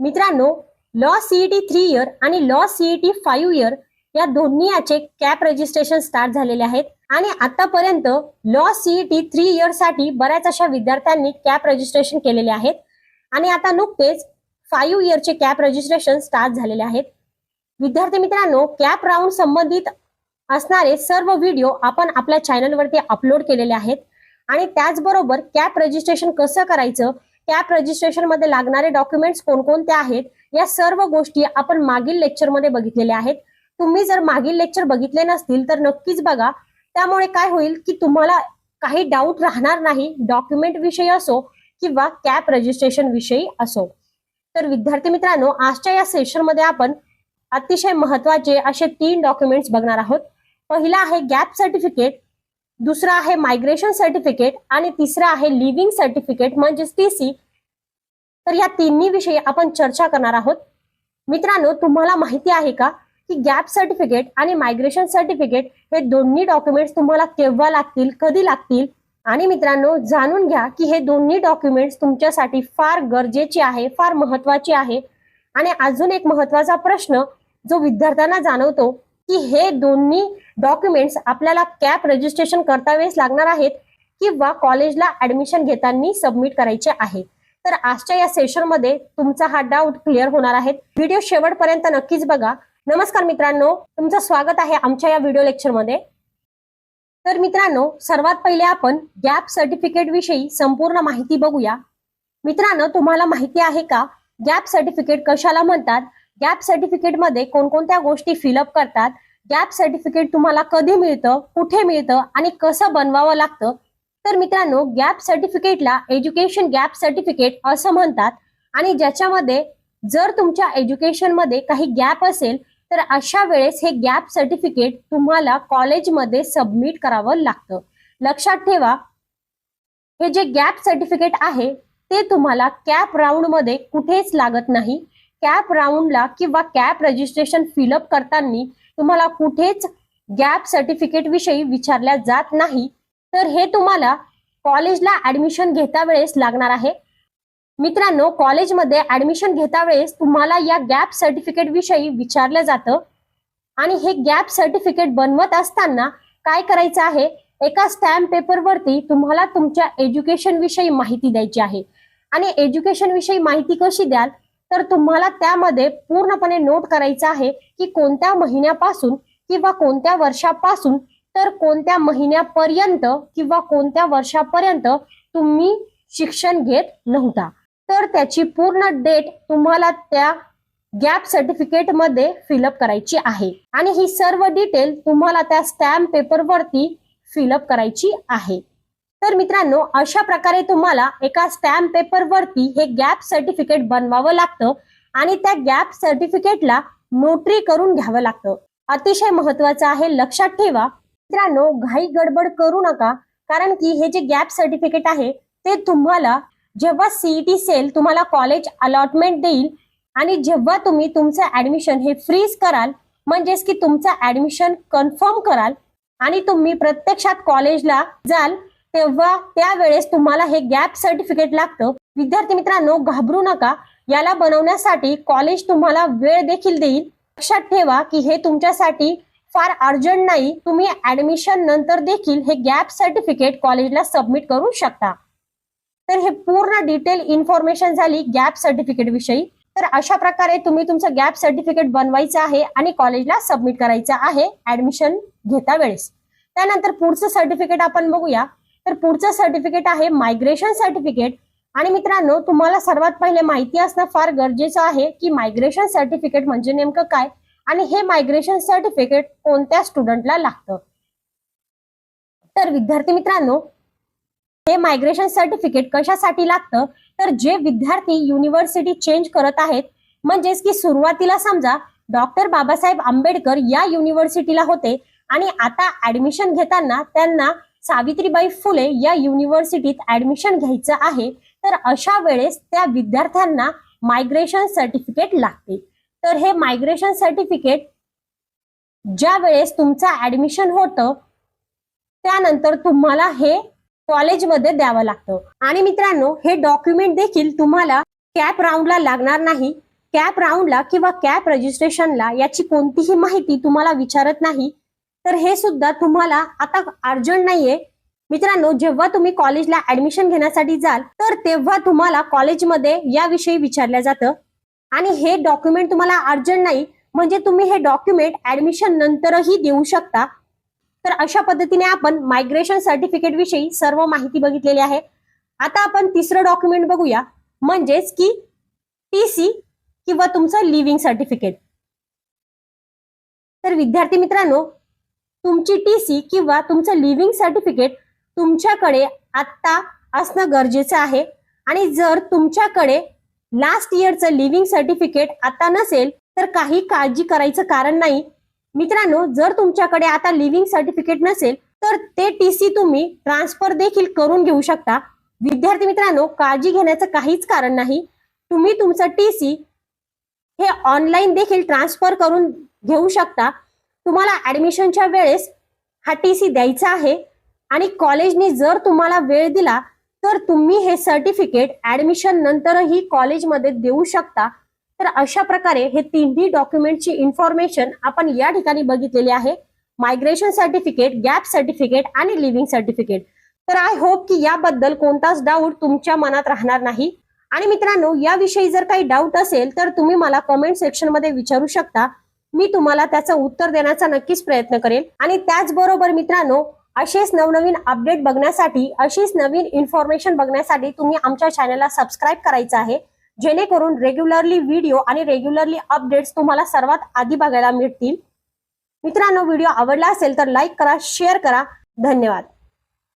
मित्रांनो, law CET 3 year आणि law CET 5 year या दोन्ही याचे कॅप रजिस्ट्रेशन स्टार्ट झालेले आहेत आणि आतापर्यंत लॉ सीईटी 3 इयर साठी बऱ्याच अशा विद्यार्थ्यांनी कॅप रजिस्ट्रेशन केलेले आहेत आणि आता नुकतेच 5 इयरचे कॅप रजिस्ट्रेशन स्टार्ट झालेले आहेत. विद्यार्थी मित्रांनो, कॅप राऊंड संबंधित असणारे सर्व व्हिडिओ आपण आपल्या चॅनलवरती अपलोड केलेले आहेत आणि त्याचबरोबर कॅप रजिस्ट्रेशन कसं करायचं, कॅप रजिस्ट्रेशन मध्ये लागणारे डॉक्युमेंट्स कोणकोणते आहेत, या सर्व गोष्टी आपण मागील लेक्चरमध्ये बघितलेल्या आहेत. तुम्ही जर मागील लेक्चर बघितले नसतील तर नक्कीच बघा. त्यामुळे काय होईल की तुम्हाला काही डाऊट राहणार नाही, डॉक्युमेंट विषयी असो किंवा कॅप रजिस्ट्रेशन विषयी असो. तर विद्यार्थी मित्रांनो, आजच्या या सेशन मध्ये आपण अतिशय महत्त्वाचे असे 3 डॉक्युमेंट्स बघणार आहोत. पहिला आहे गॅप सर्टिफिकेट, दुसरा आहे मायग्रेशन सर्टिफिकेट आणि तिसरा आहे लिव्हिंग सर्टिफिकेट म्हणजेच टीसी. तर या तिन्ही विषयी आपण चर्चा करणार आहोत. मित्रांनो, तुम्हाला माहिती आहे का की गॅप सर्टिफिकेट आणि मायग्रेशन सर्टिफिकेट हे दोन्ही डॉक्युमेंट्स तुम्हाला केव्हा लागतील, कधी लागतील? आणि मित्रांनो, जाणून घ्या की हे दोन्ही डॉक्युमेंट्स तुमच्यासाठी फार गरजेचे आहे, फार महत्त्वाचे आहे. आणि अजून एक महत्त्वाचा प्रश्न जो विद्यार्थ्यांना जाणवतो की हे दोन्ही डॉक्युमेंट्स आपल्याला कॅप रजिस्ट्रेशन करता वेळेस लागणार आहेत किंवा कॉलेजला ऍडमिशन घेताना सबमिट करायचे आहे. तर आजच्या या सेशन मध्ये तुमचा हा डाऊट क्लिअर होणार आहे. व्हिडिओ शेवटपर्यंत नक्कीच बघा. नमस्कार मित्रांनो, तुमचं स्वागत आहे आमच्या या व्हिडिओ लेक्चर मध्ये. तर मित्रांनो, सर्वात पहिले आपण गॅप सर्टिफिकेट विषयी संपूर्ण माहिती बघूया. मित्रांनो, तुम्हाला माहिती आहे का गॅप सर्टिफिकेट कशाला म्हणतात? गॅप सर्टिफिकेट मध्ये कोणकोणत्या गोष्टी फिलअप करतात? गॅप सर्टिफिकेट तुम्हाला कधी मिळतं, कुठे मिळतं आणि कसं बनवावं लागतं? तर मित्रांनो, गॅप सर्टिफिकेटला एज्युकेशन गॅप सर्टिफिकेट असं म्हणतात आणि ज्याच्यामध्ये जर तुमच्या एज्युकेशन मध्ये काही गॅप असेल तर अशा वेळेस हे गॅप सर्टिफिकेट तुम्हाला कॉलेजमध्ये सबमिट करावं लागतं. लक्षात ठेवा, हे जे गॅप सर्टिफिकेट आहे ते तुम्हाला कॅप राऊंड मध्ये कुठेच लागत नाही. कॅप राऊंडला किंवा कॅप रजिस्ट्रेशन फिलअप करताना तुम्हाला कुठेच गॅप सर्टिफिकेट विषयी विचारल्या जात नाही. तर हे तुम्हाला कॉलेजला ऍडमिशन घेता वेळेस लागणार आहे. मित्रांनो, कॉलेजमध्ये ऍडमिशन घेता वेळेस तुम्हाला या गॅप सर्टिफिकेट विषयी विचारलं जातं आणि हे गॅप सर्टिफिकेट बनवत असताना काय करायचं आहे, एका स्टॅम्प पेपरवरती तुम्हाला तुमच्या एज्युकेशन विषयी माहिती द्यायची आहे. आणि एज्युकेशन विषयी माहिती कशी द्याल, तर तुम्हाला त्यामध्ये पूर्णपणे नोट करायचं आहे की कोणत्या महिन्यापासून किंवा कोणत्या वर्षापासून तर कोणत्या महिन्यापर्यंत किंवा कोणत्या वर्षापर्यंत तुम्ही शिक्षण घेत नव्हता. तर त्याची पूर्ण डेट तुम्हाला त्या गॅप सर्टिफिकेट मध्ये फिलअप करायची आहे आणि ही सर्व डिटेल तुम्हाला त्या स्टॅम्प पेपरवरती फिलअप करायची आहे. तर मित्रांनो, अशा प्रकारे तुम्हाला एका स्टॅम्प पेपरवरती हे गॅप सर्टिफिकेट बनवावं लागतं आणि त्या गॅप सर्टिफिकेटला नोटरी करून घ्यावं लागतं. अतिशय महत्वाचं आहे, लक्षात ठेवा. मित्रांनो, घाई गडबड करू नका, कारण की हे जे गॅप सर्टिफिकेट आहे ते तुम्हाला जेव्हा सीईटी सेल तुम्हाला कॉलेज अलॉटमेंट देईल आणि जेव्हा तुम्ही तुमचं ऍडमिशन हे फ्रीज कराल, म्हणजेच की तुमचं ऍडमिशन कन्फर्म कराल आणि तुम्ही प्रत्यक्षात कॉलेजला जाल, तेव्हा त्यावेळेस तुम्हाला हे गॅप सर्टिफिकेट लागतं. विद्यार्थी मित्रांनो, घाबरू नका. याला बनवण्यासाठी कॉलेज तुम्हाला वेळ देखील देईल. लक्षात ठेवा की हे तुमच्यासाठी फार अर्जंट नाही. तुम्ही ऍडमिशन नंतर देखील हे गॅप सर्टिफिकेट कॉलेजला सबमिट करू शकता. तर हे पूर्ण डिटेल इन्फॉर्मेशन झाली गॅप सर्टिफिकेट विषयी. तर अशा प्रकारे तुम्ही तुमचं गॅप सर्टिफिकेट बनवायचं आहे आणि कॉलेजला सबमिट करायचं आहे ऍडमिशन घेता वेळेस. त्यानंतर पुढचं सर्टिफिकेट आपण बघूया. तर पुढचं सर्टिफिकेट आहे मायग्रेशन सर्टिफिकेट. आणि मित्रांनो, तुम्हाला सर्वात पहिले माहिती असणं फार गरजेचं आहे की मायग्रेशन सर्टिफिकेट म्हणजे नेमकं काय आणि हे मायग्रेशन सर्टिफिकेट कोणत्या स्टुडंटला लागतं. तर विद्यार्थी मित्रांनो, हे मायग्रेशन सर्टिफिकेट कशासाठी लागतं, तर जे विद्यार्थी युनिव्हर्सिटी चेंज करत आहेत, म्हणजेच की सुरुवातीला समजा डॉक्टर बाबासाहेब आंबेडकर या युनिव्हर्सिटीला होते आणि आता ऍडमिशन घेताना त्यांना सावित्रीबाई फुले या युनिव्हर्सिटीत ऍडमिशन घ्यायचं आहे, तर अशा वेळेस त्या विद्यार्थ्यांना मायग्रेशन सर्टिफिकेट लागते. तर हे मायग्रेशन सर्टिफिकेट ज्या वेळेस तुमचं ऍडमिशन होतं त्यानंतर तुम्हाला हे कॉलेजमध्ये द्यावं लागतं. आणि मित्रांनो, हे डॉक्युमेंट देखील तुम्हाला कॅप राऊंडला लागणार नाही. कॅप राऊंडला किंवा कॅप रजिस्ट्रेशनला याची कोणतीही माहिती तुम्हाला विचारत नाही, तर हे सुद्धा तुम्हाला आता अर्जंट नाहीये. मित्रांनो, जेव्हा तुम्ही कॉलेजला ऍडमिशन घेण्यासाठी जाल तर तेव्हा तुम्हाला कॉलेजमध्ये याविषयी विचारलं जातं आणि हे डॉक्युमेंट तुम्हाला अर्जंट नाही, म्हणजे तुम्ही हे डॉक्युमेंट ऍडमिशन नंतरही देऊ शकता. तर अशा पद्धतीने आपण मायग्रेशन सर्टिफिकेट विषयी सर्व माहिती बघितलेली आहे. आता आपण तिसरं डॉक्युमेंट बघूया, म्हणजेच की टीसी किंवा तुमचं लिव्हिंग सर्टिफिकेट. तर विद्यार्थी मित्रांनो, तुमची टीसी किंवा तुमचं लिव्हिंग सर्टिफिकेट तुमच्याकडे आता असणं गरजेचं आहे. आणि जर तुमच्याकडे लास्ट इयरचं लिव्हिंग सर्टिफिकेट आता नसेल तर काही काळजी करायचं कारण नाही. मित्रांनो, जर तुमच्याकडे आता लिव्हिंग सर्टिफिकेट नसेल तर ते टीसी तुम्ही ट्रान्सफर देखील करून घेऊ शकता. विद्यार्थी मित्रांनो, काळजी घेण्याचं काहीच कारण नाही. तुम्ही तुमचं टीसी हे ऑनलाईन देखील ट्रान्सफर करून घेऊ शकता. तुम्हाला ऍडमिशनच्या वेळेस हा टीसी द्यायचा आहे आणि कॉलेजने जर तुम्हाला वेळ दिला तर तुम्ही हे सर्टिफिकेट ऍडमिशन नंतरही कॉलेजमध्ये देऊ शकता. तर अशा प्रकारे हे तिन्ही डॉक्युमेंटची इन्फॉर्मेशन आपण या ठिकाणी बघितलेली आहे. मायग्रेशन सर्टिफिकेट, गॅप सर्टिफिकेट आणि लिव्हिंग सर्टिफिकेट. तर आय होप की याबद्दल कोणताच डाऊट तुमच्या मनात राहणार नाही. आणि मित्रांनो, याविषयी जर काही डाऊट असेल तर तुम्ही मला कमेंट सेक्शन मध्ये विचारू शकता. मी तुम्हाला त्याचं उत्तर देण्याचा नक्कीच प्रयत्न करेल. आणि त्याचबरोबर मित्रांनो, असेच नवनवीन अपडेट बघण्यासाठी, अशीच नवीन इन्फॉर्मेशन बघण्यासाठी तुम्ही आमच्या चॅनलला सबस्क्राईब करायचं आहे, जेणेकरून रेग्युलरली व्हिडिओ आणि रेग्युलरली अपडेट्स तुम्हाला सर्वात आधी बघायला मिळतील. मित्रांनो, व्हिडिओ आवडला असेल तर लाईक करा, शेअर करा. धन्यवाद.